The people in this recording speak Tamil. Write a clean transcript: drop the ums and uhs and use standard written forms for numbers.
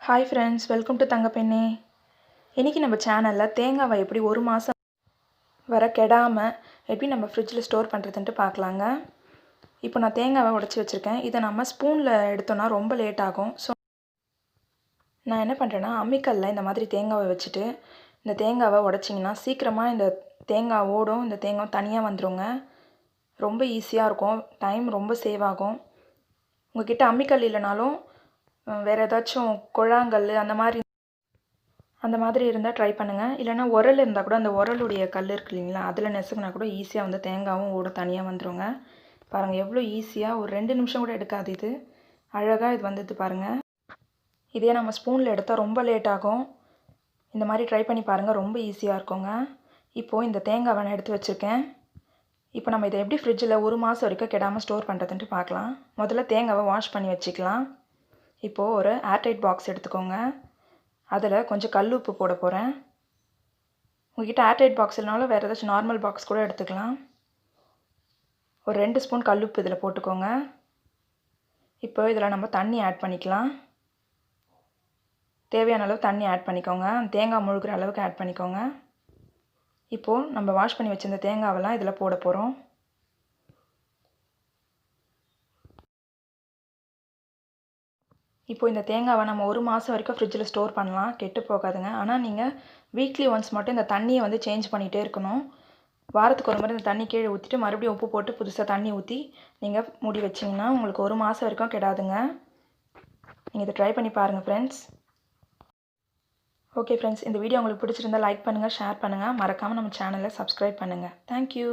Hi friends, welcome to Thangapenne. இன்றைக்கி நம்ம சேனலில் தேங்காவை எப்படி ஒரு மாதம் வர கெடாமல் எப்படி நம்ம ஃப்ரிட்ஜில் ஸ்டோர் பண்ணுறதுன்ட்டு பார்க்கலாங்க. இப்போ நான் தேங்காவை உடச்சி வச்சுருக்கேன். இதை நம்ம ஸ்பூனில் எடுத்தோன்னா ரொம்ப லேட் ஆகும். ஸோ நான் என்ன பண்ணுறேன்னா, அம்மிக்கல்லில் இந்த மாதிரி தேங்காவை வச்சுட்டு இந்த தேங்காவை உடச்சிங்கன்னா சீக்கிரமாக இந்த தேங்காய் ஓடும், இந்த தேங்காய் தனியாக வந்துடுங்க. ரொம்ப ஈஸியாக இருக்கும், டைம் ரொம்ப சேவ் ஆகும். உங்கள்கிட்ட அம்மிக்கல் இல்லைனாலும் வேறு ஏதாச்சும் குழாங்கல் அந்த மாதிரி இருந்தால் ட்ரை பண்ணுங்கள். இல்லைனா உரல் இருந்தால் கூட அந்த உரலுடைய கல் இருக்கு இல்லைங்களா, அதில் நெசுக்குனா கூட ஈஸியாக வந்து தேங்காயும் ஓட தனியாக வந்துடுங்க. பாருங்கள் எவ்வளோ ஈஸியாக, ஒரு 2 நிமிஷம் கூட எடுக்காது. இது அழகாக இது வந்துட்டு பாருங்கள். இதே நம்ம ஸ்பூனில் எடுத்தால் ரொம்ப லேட் ஆகும். இந்த மாதிரி ட்ரை பண்ணி பாருங்கள், ரொம்ப ஈஸியாக இருக்குங்க. இப்போது இந்த தேங்காவை நான் எடுத்து வச்சுருக்கேன். இப்போ நம்ம இதை எப்படி ஃப்ரிட்ஜில் ஒரு மாதம் வரைக்கும் கெடாமல் ஸ்டோர் பண்ணுறதுன்ட்டு பார்க்கலாம். முதல்ல தேங்காவை வாஷ் பண்ணி வச்சுக்கலாம். இப்போது ஒரு ஏர்டைட் பாக்ஸ் எடுத்துக்கோங்க. அதில் கொஞ்சம் கல் உப்பு போட போகிறேன். உங்கள்கிட்ட ஏர்டைட் பாக்ஸ் இல்லைனாலும் வேறு ஏதாச்சும் நார்மல் பாக்ஸ் கூட எடுத்துக்கலாம். ஒரு 2 ஸ்பூன் கல் உப்பு இதில் போட்டுக்கோங்க. இப்போ இதில் நம்ம தண்ணி ஆட் பண்ணிக்கலாம். தேவையான அளவு தண்ணி ஆட் பண்ணிக்கோங்க. தேங்காய் முழுகிற அளவுக்கு ஆட் பண்ணிக்கோங்க. இப்போது நம்ம வாஷ் பண்ணி வச்சிருந்த தேங்காவெல்லாம் இதில் போட போகிறோம். இப்போ இந்த தேங்காவை நம்ம ஒரு மாதம் வரைக்கும் ஃப்ரிட்ஜில் ஸ்டோர் பண்ணலாம், கெட்டு போகாதுங்க. ஆனால் நீங்கள் வீக்லி ஒன்ஸ் மட்டும் இந்த தண்ணியை வந்து சேஞ்ச் பண்ணிகிட்டே இருக்கணும். வாரத்துக்கு ஒரு முறை இந்த தண்ணி கீழே ஊற்றிட்டு மறுபடியும் உப்பு போட்டு புதுசாக தண்ணி ஊற்றி நீங்கள் மூடி வச்சிங்கன்னா உங்களுக்கு ஒரு மாதம் வரைக்கும் கெடாதுங்க. நீங்கள் இதை ட்ரை பண்ணி பாருங்கள் ஃப்ரெண்ட்ஸ். ஓகே ஃப்ரெண்ட்ஸ், இந்த வீடியோ உங்களுக்கு பிடிச்சிருந்தால் லைக் பண்ணுங்கள், ஷேர் பண்ணுங்கள், மறக்காமல் நம்ம சேனலை சப்ஸ்கிரைப் பண்ணுங்கள். தேங்க்யூ.